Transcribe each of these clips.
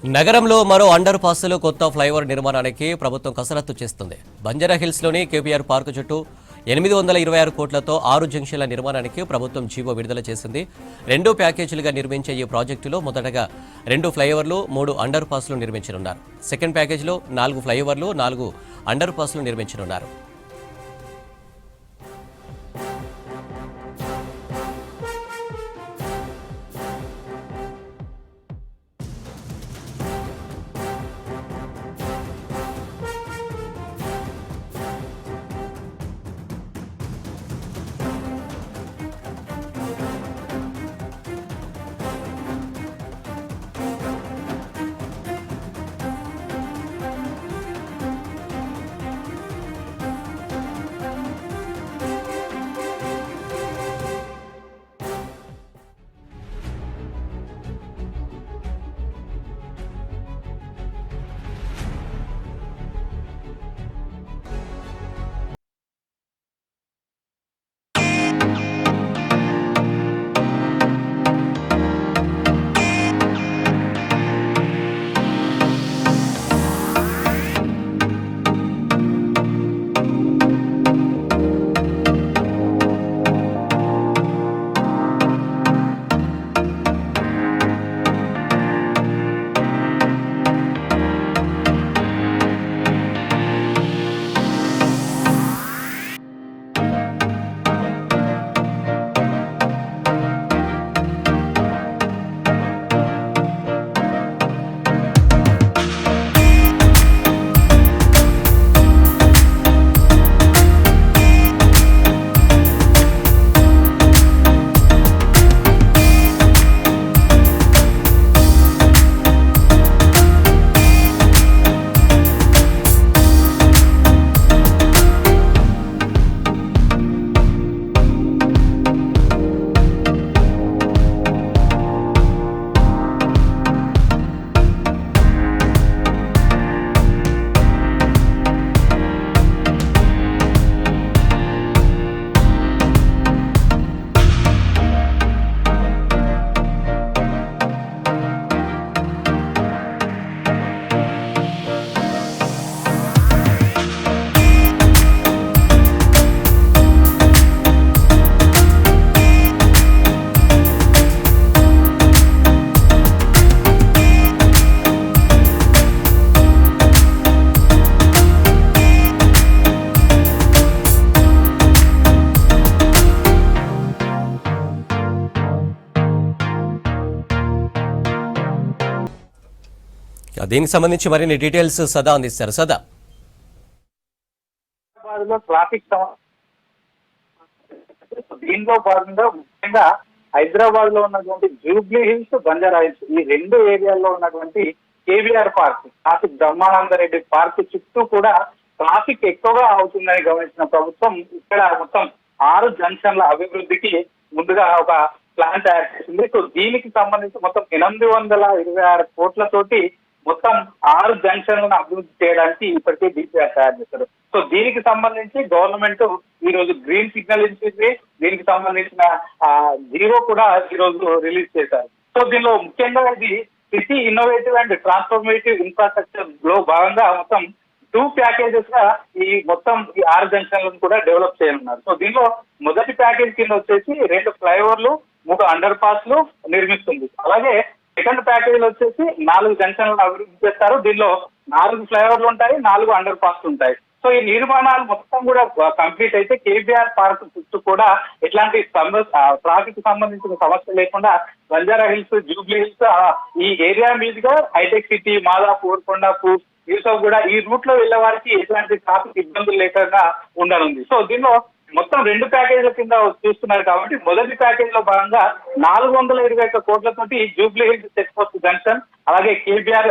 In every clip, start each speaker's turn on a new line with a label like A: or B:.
A: నగరంలో మరో అండర్ పాస్లో కొత్త ఫ్లైఓవర్ నిర్మాణానికి ప్రభుత్వం కసరత్తు చేస్తుంది. బంజారాహిల్స్లోని కేపీఆర్ పార్కు చుట్టూ 826 కోట్లతో 6 జంక్షన్ల నిర్మాణానికి ప్రభుత్వం జీవో విడుదల చేసింది. 2 ప్యాకేజీలుగా నిర్మించే ఈ ప్రాజెక్టులో మొదటగా 2 ఫ్లైఓవర్లు, 3 అండర్ పాస్లు నిర్మించనున్నారు. సెకండ్ ప్యాకేజీలో 4 ఫ్లైఓవర్లు, 4 అండర్ పాస్లు నిర్మించనున్నారు. దీనికి సంబంధించి మరిన్ని డీటెయిల్స్ సదా అందిస్తారు. సదా,
B: ట్రాఫిక్ దీనిలో భాగంగా ముఖ్యంగా హైదరాబాద్ లో ఉన్నటువంటి జూబ్లీ హిల్స్, బంజారా హిల్స్ ఈ 2 ఏరియాల్లో ఉన్నటువంటి KVR park, traffic Brahmananda Reddy park చుట్టూ కూడా ట్రాఫిక్ ఎక్కువగా అవుతుందని గమనించిన ప్రభుత్వం ఇక్కడ మొత్తం 6 జంక్షన్ల అభివృద్ధికి ముందుగా ఒక ప్లాన్ తయారు చేసింది. సో దీనికి సంబంధించి మొత్తం 826 కోట్లతోటి మొత్తం 6 జంక్షన్లను అభివృద్ధి చేయడానికి ఇప్పటికే డిపిఆర్ తయారు చేశారు. సో దీనికి సంబంధించి గవర్నమెంట్ ఈ రోజు గ్రీన్ సిగ్నల్ ఇచ్చింది. దీనికి సంబంధించిన జీవో కూడా ఈ రోజు రిలీజ్ చేశారు. సో దీనిలో ముఖ్యంగా ఇది city innovative and transformative infrastructure లో భాగంగా మొత్తం 2 ప్యాకేజెస్ గా ఈ మొత్తం ఈ 6 జంక్షన్లను కూడా డెవలప్ చేయనున్నారు. సో దీనిలో మొదటి ప్యాకేజ్ కింద వచ్చేసి 2 ఫ్లైఓవర్లు, 3 అండర్ పాస్లు నిర్మిస్తుంది. అలాగే సెకండ్ ప్యాకేజ్ వచ్చేసి 4 జంక్షన్లను అభివృద్ధి చేస్తారు. దీనిలో 4 ఫ్లైఓవర్లు ఉంటాయి, 4 అండర్ పాస్లు ఉంటాయి. సో ఈ నిర్మాణాలు మొత్తం కూడా కంప్లీట్ అయితే కేబీఆర్ పార్క్ చుట్టూ కూడా ఎట్లాంటి ట్రాఫిక్ సంబంధించిన సమస్య లేకుండా బంజారా హిల్స్, జూబ్లీ హిల్స్ ఈ ఏరియా మీదుగా హైటెక్ సిటీ, మాదాపూర్, కొండాపూర్, యూసఫ్ కూడా ఈ రూట్ లో వెళ్లే వారికి ఎట్లాంటి ట్రాఫిక్ ఇబ్బందులు లేకుండా ఉండనుంది. సో దీనిలో మొత్తం 2 ప్యాకేజీల కింద చూస్తున్నారు కాబట్టి మొదటి ప్యాకేజ్ లో భాగంగా 421 కోట్లతోటి Jubilee Hills check post junction, అలాగే కేబీఆర్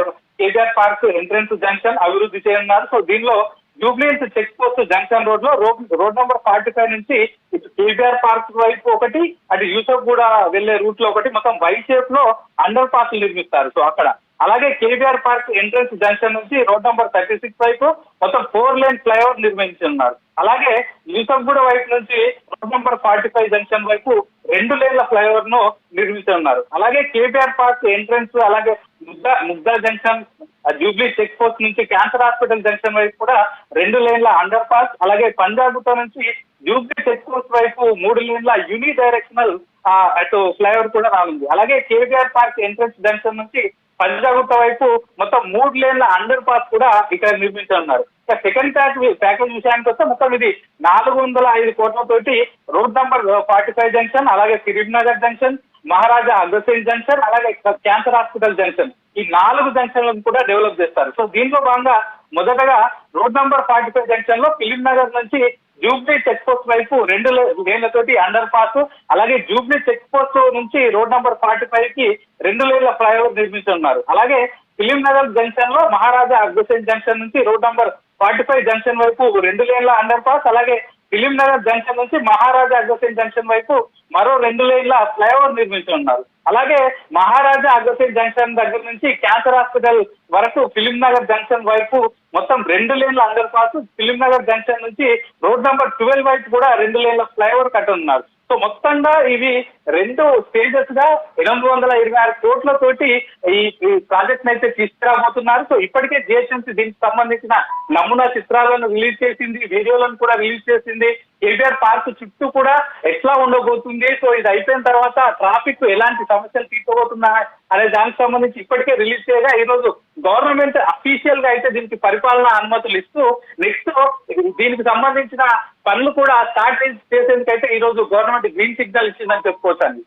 B: పార్క్ ఎంట్రన్స్ జంక్షన్ అభివృద్ధి చేయనున్నారు. సో దీనిలో Jubilee Hills check post junction road లో రోడ్ నెంబర్ 45 నుంచి ఇటు కేబీఆర్ పార్క్ వైపు ఒకటి, అటు యూసఫ్ కూడా వెళ్లే రూట్ లో ఒకటి, మొత్తం వై షేప్ లో అండర్ పాస్ నిర్మిస్తారు. సో అక్కడ అలాగే కేబీఆర్ పార్క్ ఎంట్రన్స్ జంక్షన్ నుంచి రోడ్ నంబర్ 36 వైపు మొత్తం 4 లేన్ ఫ్లైఓవర్ నిర్మించున్నారు. అలాగే యూసఫ్గూడ వైపు నుంచి రోడ్ నంబర్ 45 జంక్షన్ వైపు 2 లేన్ల ఫ్లైఓవర్ ను నిర్మిస్తున్నారు. అలాగే కేబీఆర్ పార్క్ ఎంట్రన్స్ అలాగే Mugdha junction jubilee check post నుంచి క్యాన్సర్ హాస్పిటల్ జంక్షన్ వైపు కూడా 2 లేన్ల అండర్ పాస్, అలాగే పంజాగుట్ట నుంచి జూబ్లీ చెక్ పోస్ట్ వైపు 3 లేన్ల యూని డైరెక్షనల్ అటు ఫ్లైఓవర్ కూడా రానుంది. అలాగే కేబీఆర్ పార్క్ ఎంట్రన్స్ జంక్షన్ నుంచి పంజాగుట్ట వైపు మొత్తం 3 లేన్ల అండర్ పాస్ కూడా ఇక్కడ నిర్మించనున్నారు. ఇక సెకండ్ ప్యాకేజ్ విషయానికి వస్తే మొత్తం ఇది 405 కోట్లతోటి రోడ్ నంబర్ 45 జంక్షన్, అలాగే కరీంనగర్ జంక్షన్, మహారాజా అగ్రసేన్ జంక్షన్, అలాగే క్యాన్సర్ హాస్పిటల్ జంక్షన్, ఈ 4 జంక్షన్లను కూడా డెవలప్ చేస్తారు. సో దీంట్లో భాగంగా మొదటగా రోడ్ నంబర్ 45 జంక్షన్ లో కరీంనగర్ నుంచి జూబ్లీ చెక్ పోస్ట్ వైపు 2 లేన్లతోటి అండర్ పాస్, అలాగే జూబ్లీ చెక్ పోస్ట్ నుంచి రోడ్ నంబర్ 45 కి 2 లేన్ల ఫ్లైఓవర్ నిర్మించున్నారు. అలాగే కరీంనగర్ జంక్షన్ లో మహారాజా అగ్రసేన్ జంక్షన్ నుంచి రోడ్ నంబర్ 45 జంక్షన్ వైపు 2 లేన్ల అండర్ పాస్, అలాగే కరీంనగర్ జంక్షన్ నుంచి మహారాజా అగ్రసేన్ జంక్షన్ వైపు మరో 2 లేన్ల ఫ్లైఓవర్ నిర్మించున్నారు. అలాగే మహారాజా అగ్రసేన్ జంక్షన్ దగ్గర నుంచి క్యాన్సర్ హాస్పిటల్ వరకు కరీంనగర్ జంక్షన్ వైపు మొత్తం 2 లేన్ల అండర్ పాస్, కరీంనగర్ జంక్షన్ నుంచి రోడ్ నంబర్ 12 వైపు కూడా 2 లేన్ల ఫ్లైఓవర్ కట్టనున్నారు. సో మొత్తంగా ఇవి 2 స్టేజెస్ గా 826 కోట్లతోటి ఈ ప్రాజెక్ట్ అయితే తీసుకురాబోతున్నారు. సో ఇప్పటికే జిహెచ్ఎంసీ దీనికి సంబంధించిన నమూనా చిత్రాలను రిలీజ్ చేసింది, వీడియోలను కూడా రిలీజ్ చేసింది. కేబీఆర్ పార్క్ చుట్టూ కూడా ఎట్లా ఉండబోతుంది, సో ఇది అయిపోయిన తర్వాత ట్రాఫిక్ ఎలాంటి సమస్యలు తీసుకోబోతున్నా అనే దానికి సంబంధించి ఇప్పటికే రిలీజ్ చేయగా ఈ రోజు గవర్నమెంట్ అఫీషియల్ గా అయితే దీనికి పరిపాలన అనుమతులు ఇస్తూ నెక్స్ట్ దీనికి సంబంధించిన పనులు కూడా స్టార్ట్ చేసేందుకైతే ఈ రోజు గవర్నమెంట్ గ్రీన్ సిగ్నల్ ఇచ్చిందని చెప్పుకోవచ్చండి.